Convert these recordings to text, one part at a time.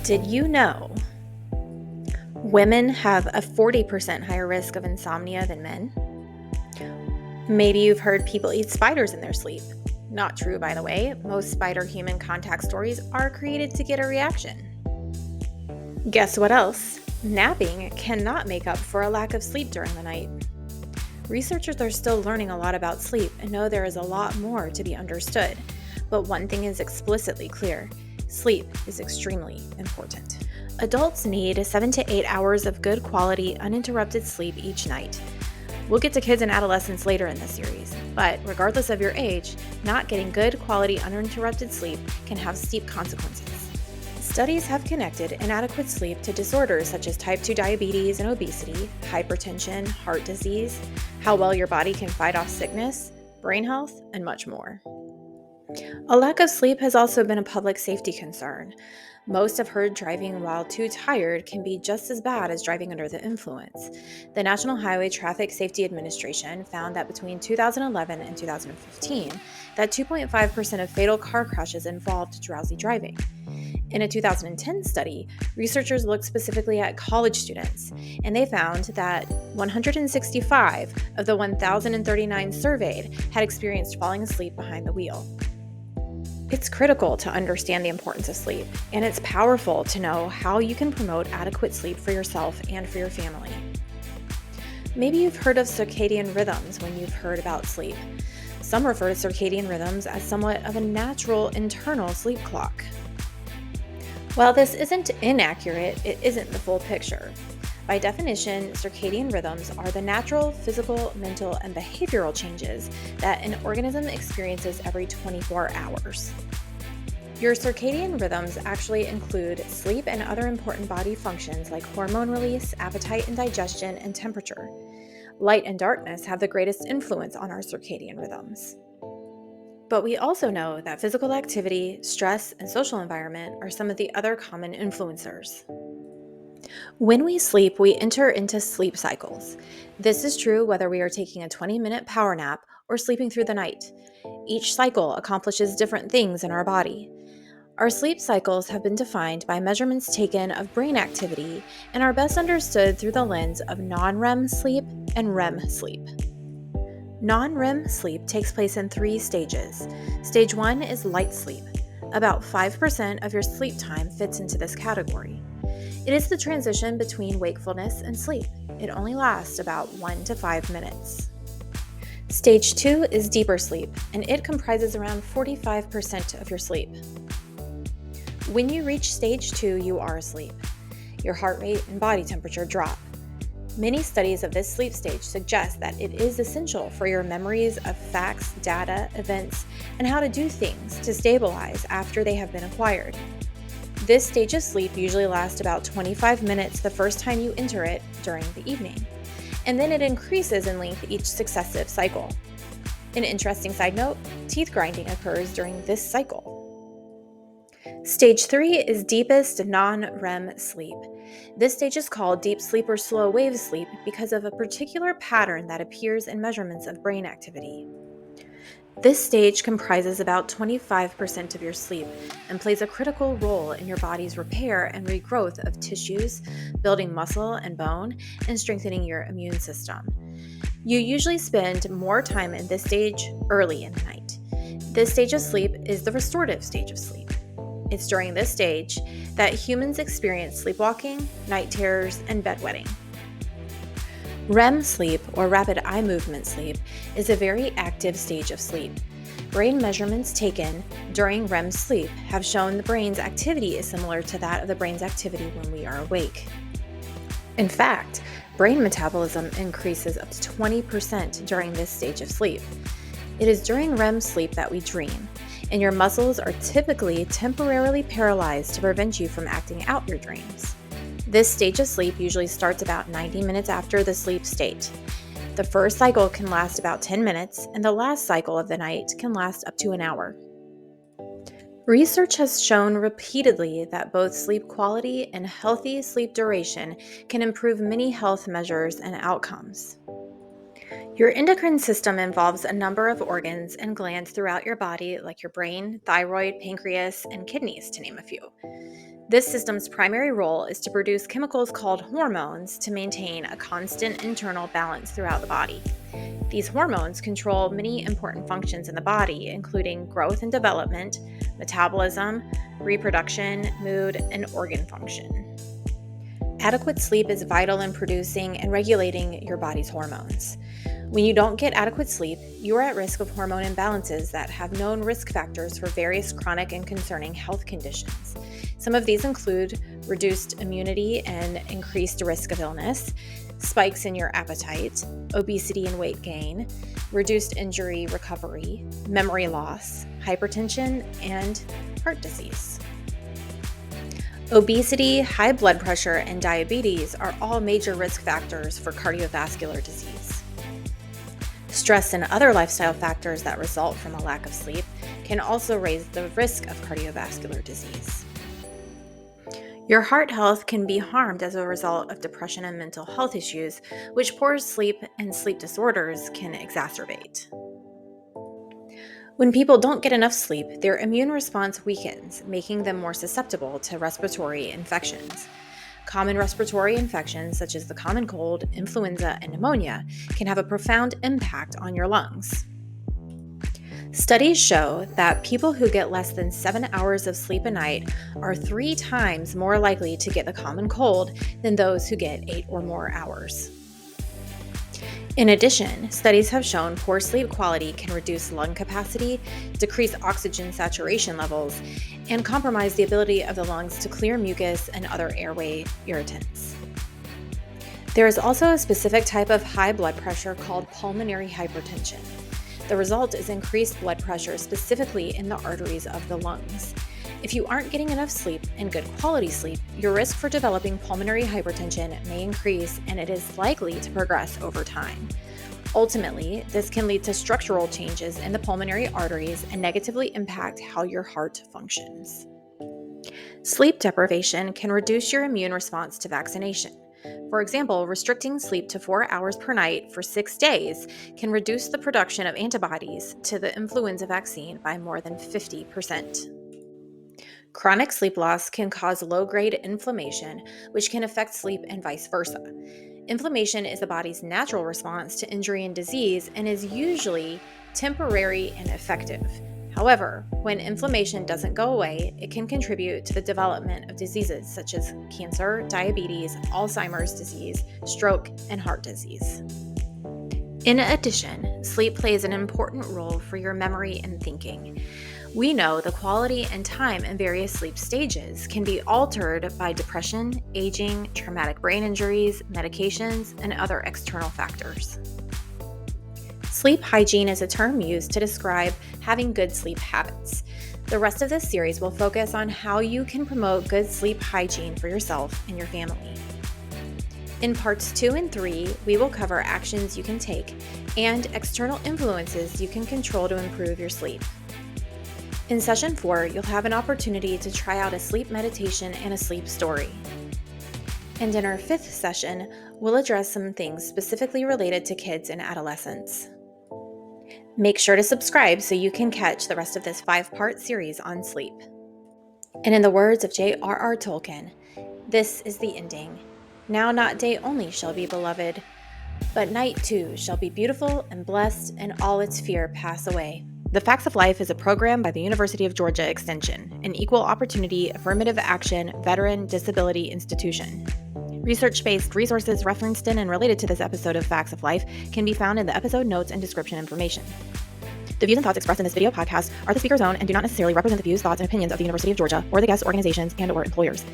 Did you know women have a 40% higher risk of insomnia than men? Maybe you've heard people eat spiders in their sleep. Not true, by the way. Most spider-human contact stories are created to get a reaction. Guess what else? Napping cannot make up for a lack of sleep during the night. Researchers are still learning a lot about sleep and know there is a lot more to be understood. But one thing is explicitly clear: sleep is extremely important. Adults need 7 to 8 hours of good quality, uninterrupted sleep each night. We'll get to kids and adolescents later in the series, but regardless of your age, not getting good quality, uninterrupted sleep can have steep consequences. Studies have connected inadequate sleep to disorders such as type 2 diabetes and obesity, hypertension, heart disease, how well your body can fight off sickness, brain health, and much more. A lack of sleep has also been a public safety concern. Most have heard driving while too tired can be just as bad as driving under the influence. The National Highway Traffic Safety Administration found that between 2011 and 2015, that 2.5% of fatal car crashes involved drowsy driving. In a 2010 study, researchers looked specifically at college students, and they found that 165 of the 1,039 surveyed had experienced falling asleep behind the wheel. It's critical to understand the importance of sleep, and it's powerful to know how you can promote adequate sleep for yourself and for your family. Maybe you've heard of circadian rhythms when you've heard about sleep. Some refer to circadian rhythms as somewhat of a natural internal sleep clock. While this isn't inaccurate, it isn't the full picture. By definition, circadian rhythms are the natural physical, mental, and behavioral changes that an organism experiences every 24 hours. Your circadian rhythms actually include sleep and other important body functions like hormone release, appetite and digestion, and temperature. Light and darkness have the greatest influence on our circadian rhythms. But we also know that physical activity, stress, and social environment are some of the other common influencers. When we sleep, we enter into sleep cycles. This is true whether we are taking a 20-minute power nap or sleeping through the night. Each cycle accomplishes different things in our body. Our sleep cycles have been defined by measurements taken of brain activity and are best understood through the lens of non-REM sleep and REM sleep. Non-REM sleep takes place in 3 stages. Stage 1 is light sleep. About 5% of your sleep time fits into this category. It is the transition between wakefulness and sleep. It only lasts about 1 to 5 minutes. Stage 2 is deeper sleep, and it comprises around 45% of your sleep. When you reach stage 2, you are asleep. Your heart rate and body temperature drop. Many studies of this sleep stage suggest that it is essential for your memories of facts, data, events, and how to do things to stabilize after they have been acquired. This stage of sleep usually lasts about 25 minutes the first time you enter it during the evening, and then it increases in length each successive cycle. An interesting side note, teeth grinding occurs during this cycle. Stage 3 is deepest non-REM sleep. This stage is called deep sleep or slow wave sleep because of a particular pattern that appears in measurements of brain activity. This stage comprises about 25% of your sleep and plays a critical role in your body's repair and regrowth of tissues, building muscle and bone, and strengthening your immune system. You usually spend more time in this stage early in the night. This stage of sleep is the restorative stage of sleep. It's during this stage that humans experience sleepwalking, night terrors, and bedwetting. REM sleep, or rapid eye movement sleep, is a very active stage of sleep. Brain measurements taken during REM sleep have shown the brain's activity is similar to that of the brain's activity when we are awake. In fact, brain metabolism increases up to 20% during this stage of sleep. It is during REM sleep that we dream, and your muscles are typically temporarily paralyzed to prevent you from acting out your dreams. This stage of sleep usually starts about 90 minutes after the sleep state. The first cycle can last about 10 minutes, and the last cycle of the night can last up to an hour. Research has shown repeatedly that both sleep quality and healthy sleep duration can improve many health measures and outcomes. Your endocrine system involves a number of organs and glands throughout your body, like your brain, thyroid, pancreas, and kidneys, to name a few. This system's primary role is to produce chemicals called hormones to maintain a constant internal balance throughout the body. These hormones control many important functions in the body, including growth and development, metabolism, reproduction, mood, and organ function. Adequate sleep is vital in producing and regulating your body's hormones. When you don't get adequate sleep, you are at risk of hormone imbalances that have known risk factors for various chronic and concerning health conditions. Some of these include reduced immunity and increased risk of illness, spikes in your appetite, obesity and weight gain, reduced injury recovery, memory loss, hypertension, and heart disease. Obesity, high blood pressure, and diabetes are all major risk factors for cardiovascular disease. Stress and other lifestyle factors that result from a lack of sleep can also raise the risk of cardiovascular disease. Your heart health can be harmed as a result of depression and mental health issues, which poor sleep and sleep disorders can exacerbate. When people don't get enough sleep, their immune response weakens, making them more susceptible to respiratory infections. Common respiratory infections, such as the common cold, influenza, and pneumonia, can have a profound impact on your lungs. Studies show that people who get less than 7 hours of sleep a night are 3 times more likely to get the common cold than those who get 8 or more hours. In addition, studies have shown poor sleep quality can reduce lung capacity, decrease oxygen saturation levels, and compromise the ability of the lungs to clear mucus and other airway irritants. There is also a specific type of high blood pressure called pulmonary hypertension. The result is increased blood pressure specifically in the arteries of the lungs. If you aren't getting enough sleep and good quality sleep, your risk for developing pulmonary hypertension may increase, and it is likely to progress over time. Ultimately, this can lead to structural changes in the pulmonary arteries and negatively impact how your heart functions. Sleep deprivation can reduce your immune response to vaccination. For example, restricting sleep to 4 hours per night for 6 days can reduce the production of antibodies to the influenza vaccine by more than 50%. Chronic sleep loss can cause low-grade inflammation, which can affect sleep and vice versa. Inflammation is the body's natural response to injury and disease and is usually temporary and effective. However, when inflammation doesn't go away, it can contribute to the development of diseases such as cancer, diabetes, Alzheimer's disease, stroke, and heart disease. In addition, sleep plays an important role for your memory and thinking. We know the quality and time in various sleep stages can be altered by depression, aging, traumatic brain injuries, medications, and other external factors. Sleep hygiene is a term used to describe having good sleep habits. The rest of this series will focus on how you can promote good sleep hygiene for yourself and your family. In parts 2 and 3, we will cover actions you can take and external influences you can control to improve your sleep. In session 4, you'll have an opportunity to try out a sleep meditation and a sleep story. And in our 5th session, we'll address some things specifically related to kids and adolescents. Make sure to subscribe so you can catch the rest of this 5-part series on sleep. And in the words of J.R.R. Tolkien, this is the ending. Now not day only shall be beloved, but night too shall be beautiful and blessed, and all its fear pass away. The Facts of Life is a program by the University of Georgia Extension, an equal opportunity affirmative action veteran disability institution. Research-based resources referenced in and related to this episode of Facts of Life can be found in the episode notes and description information. The views and thoughts expressed in this video podcast are the speaker's own and do not necessarily represent the views, thoughts, and opinions of the University of Georgia or the guest organizations and/or employers.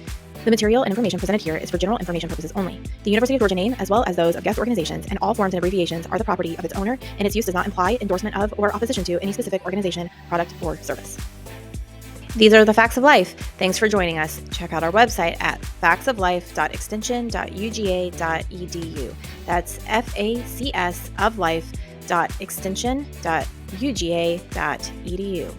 The material and information presented here is for general information purposes only. The University of Georgia name, as well as those of guest organizations and all forms and abbreviations, are the property of its owner, and its use does not imply endorsement of or opposition to any specific organization, product, or service. These are the Facts of Life. Thanks for joining us. Check out our website at factsoflife.extension.uga.edu. That's FACS of life.extension.uga.edu.